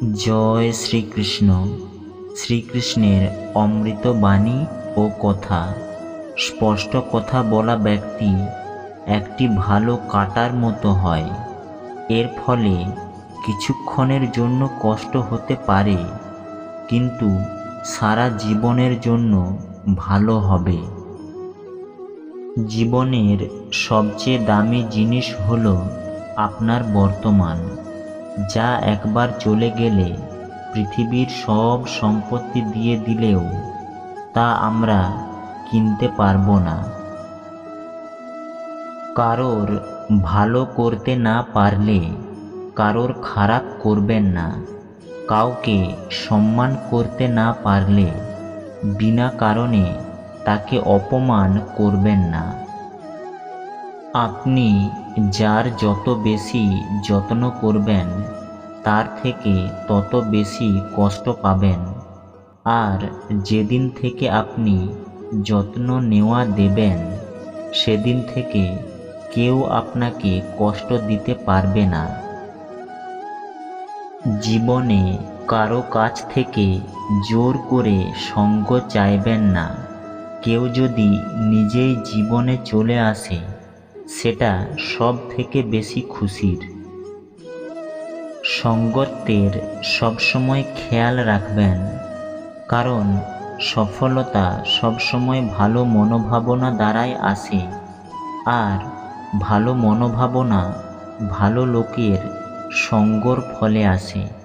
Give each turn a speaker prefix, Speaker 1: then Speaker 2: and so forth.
Speaker 1: জয় শ্রীকৃষ্ণ। শ্রীকৃষ্ণের অমৃত বাণী ও কথা। স্পষ্ট কথা বলা ব্যক্তি একটি ভালো কাঁটার মতো হয়। এর ফলে কিছুক্ষণের জন্য কষ্ট হতে পারে, কিন্তু সারা জীবনের জন্য ভালো হবে। জীবনের সবচেয়ে দামি জিনিস হলো আপনার বর্তমান, যা একবার চলে গেলে পৃথিবীর সব সম্পত্তি দিয়ে দিলেও তা আমরা কিনতে পারবো না। কারোর ভালো করতে না পারলে কারোর খারাপ করবেন না। কাউকে সম্মান করতে না পারলে বিনা কারণে তাকে অপমান করবেন না। আপনি যার যত বেশি যত্ন করবেন, তার থেকে তত বেশি কষ্ট পাবেন। আর যেদিন থেকে আপনি যত্ন নেওয়া দেবেন, সেদিন থেকে কেউ আপনাকে কষ্ট দিতে পারবে না। জীবনে কারো কাছ থেকে জোর করে সঙ্গ চাইবেন না। কেউ যদি নিজেই জীবনে চলে আসে, সেটা সব থেকে বেশি খুশির। সঙ্গতের সবসময় খেয়াল রাখবেন, কারণ সফলতা সবসময় ভালো মনোভাবনা দ্বারাই আসে, আর ভালো মনোভাবনা ভালো লোকের সঙ্গর ফলে আসে।